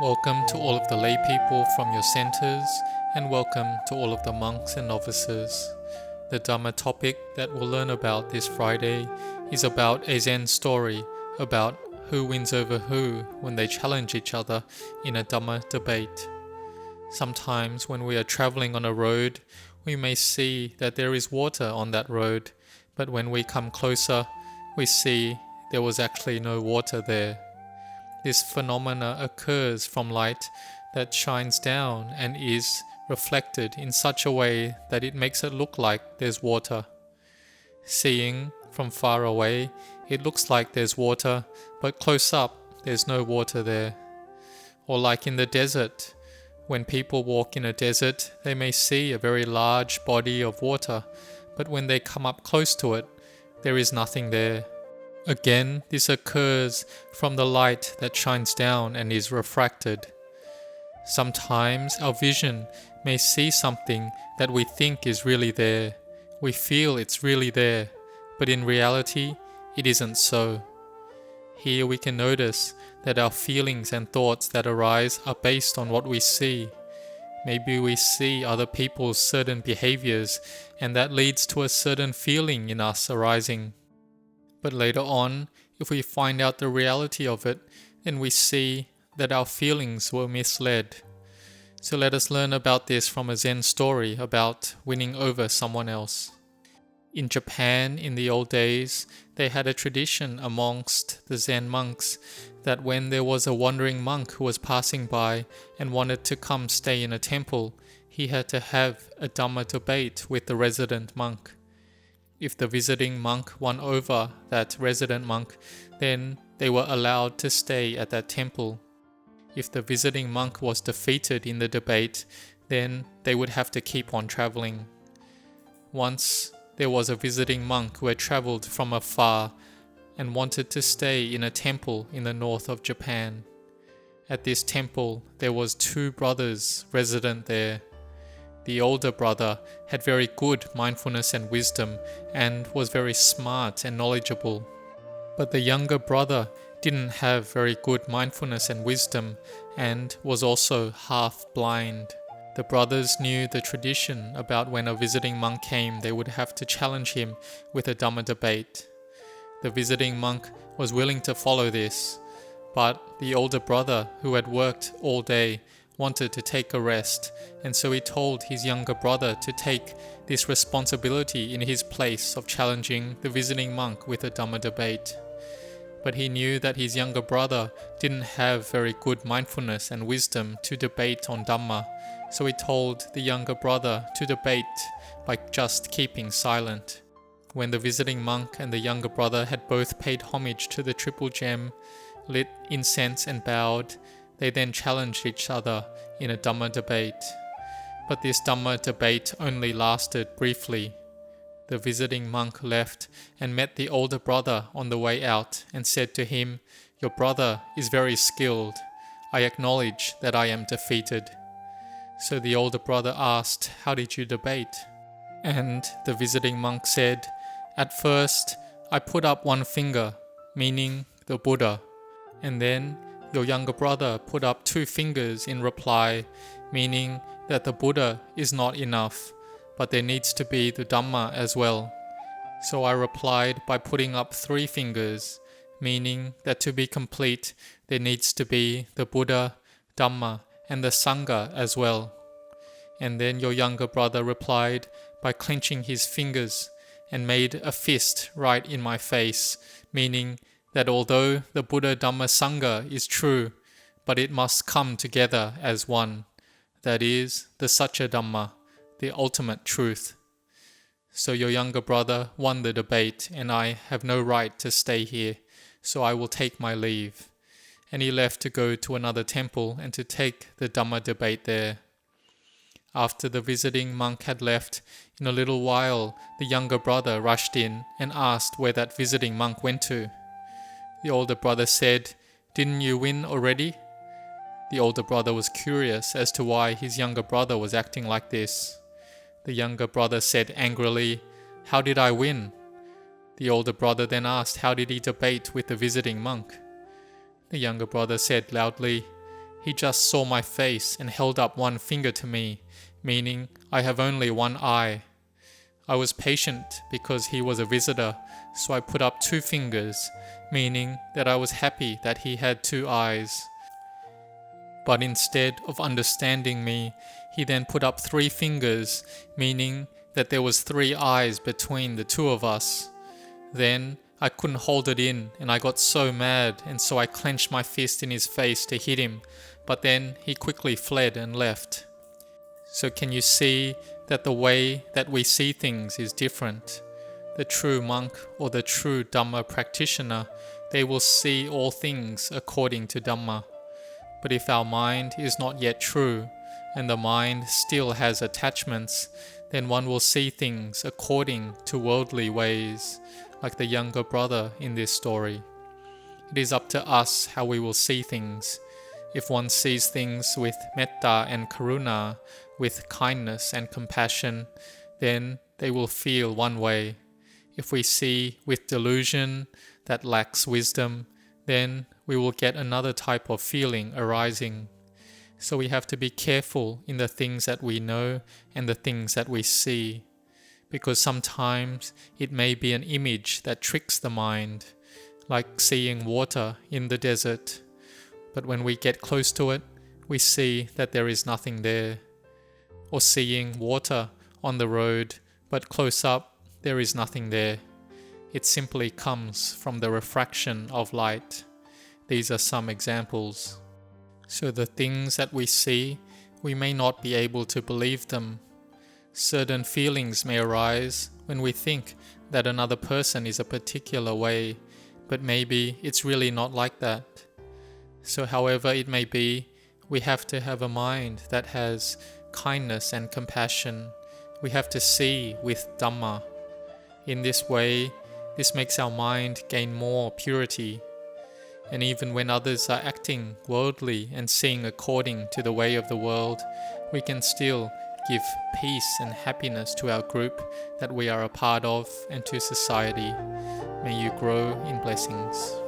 Welcome to all of the lay people from your centers, and welcome to all of the monks and novices. The Dhamma topic that we'll learn about this Friday is about a Zen story about who wins over who when they challenge each other in a Dhamma debate. Sometimes when we are traveling on a road, we may see that there is water on that road, but when we come closer, we see there was actually no water there. This phenomena occurs from light that shines down and is reflected in such a way that it makes it look like there's water. Seeing from far away, it looks like there's water, but close up, there's no water there. Or like in the desert, when people walk in a desert, they may see a very large body of water, but when they come up close to it, there is nothing there. Again, this occurs from the light that shines down and is refracted. Sometimes our vision may see something that we think is really there. We feel it's really there, but in reality, it isn't so. Here we can notice that our feelings and thoughts that arise are based on what we see. Maybe we see other people's certain behaviors, and that leads to a certain feeling in us arising. But later on, if we find out the reality of it, then we see that our feelings were misled. So let us learn about this from a Zen story about winning over someone else. In Japan, in the old days, they had a tradition amongst the Zen monks that when there was a wandering monk who was passing by and wanted to come stay in a temple, he had to have a Dhamma debate with the resident monk. If the visiting monk won over that resident monk, then they were allowed to stay at that temple. If the visiting monk was defeated in the debate, then they would have to keep on traveling. Once there was a visiting monk who had traveled from afar and wanted to stay in a temple in the north of Japan. At this temple, there was 2 brothers resident there. The older brother had very good mindfulness and wisdom and was very smart and knowledgeable. But the younger brother didn't have very good mindfulness and wisdom and was also half blind. The brothers knew the tradition about when a visiting monk came, they would have to challenge him with a Dhamma debate. The visiting monk was willing to follow this, but the older brother, who had worked all day, wanted to take a rest, and so he told his younger brother to take this responsibility in his place of challenging the visiting monk with a Dhamma debate. But he knew that his younger brother didn't have very good mindfulness and wisdom to debate on Dhamma, so he told the younger brother to debate by just keeping silent. When the visiting monk and the younger brother had both paid homage to the triple gem, lit incense and bowed, they then challenged each other in a Dhamma debate. But this Dhamma debate only lasted briefly. The visiting monk left and met the older brother on the way out and said to him, "Your brother is very skilled. I acknowledge that I am defeated." So the older brother asked, "How did you debate?" And the visiting monk said, "At first, I put up one finger, meaning the Buddha, and then your younger brother put up 2 fingers in reply, meaning that the Buddha is not enough, but there needs to be the Dhamma as well. So I replied by putting up 3 fingers, meaning that to be complete, there needs to be the Buddha, Dhamma, and the Sangha as well." And then your younger brother replied by clenching his fingers and made a fist right in my face, meaning that although the Buddha Dhamma Sangha is true, but it must come together as one, that is, the Satya Dhamma, the ultimate truth. So your younger brother won the debate, and I have no right to stay here, so I will take my leave. And he left to go to another temple and to take the Dhamma debate there. After the visiting monk had left, in a little while the younger brother rushed in and asked where that visiting monk went to. The older brother said, "Didn't you win already?" The older brother was curious as to why his younger brother was acting like this. The younger brother said angrily, "How did I win?" The older brother then asked how did he debate with the visiting monk. The younger brother said loudly, He just saw my face and held up one finger to me, meaning I have only one eye. I was patient because he was a visitor, so I put up 2 fingers, meaning that I was happy that he had 2 eyes. But instead of understanding me, he then put up 3 fingers, meaning that there was 3 eyes between the 2 of us. Then I couldn't hold it in and I got so mad, and so I clenched my fist in his face to hit him, but then he quickly fled and left. So can you see that the way that we see things is different? The true monk or the true Dhamma practitioner, they will see all things according to Dhamma. But if our mind is not yet true, and the mind still has attachments, then one will see things according to worldly ways, like the younger brother in this story. It is up to us how we will see things. If one sees things with metta and karuna, with kindness and compassion, then they will feel one way. If we see with delusion that lacks wisdom, then we will get another type of feeling arising. So we have to be careful in the things that we know and the things that we see, because sometimes it may be an image that tricks the mind, like seeing water in the desert. But when we get close to it, we see that there is nothing there. Or seeing water on the road, but close up, there is nothing there. It simply comes from the refraction of light. These are some examples. So the things that we see, we may not be able to believe them. Certain feelings may arise when we think that another person is a particular way, but maybe it's really not like that. So however it may be, we have to have a mind that has kindness and compassion. We have to see with Dhamma. In this way, this makes our mind gain more purity. And even when others are acting worldly and seeing according to the way of the world, we can still give peace and happiness to our group that we are a part of and to society. May you grow in blessings.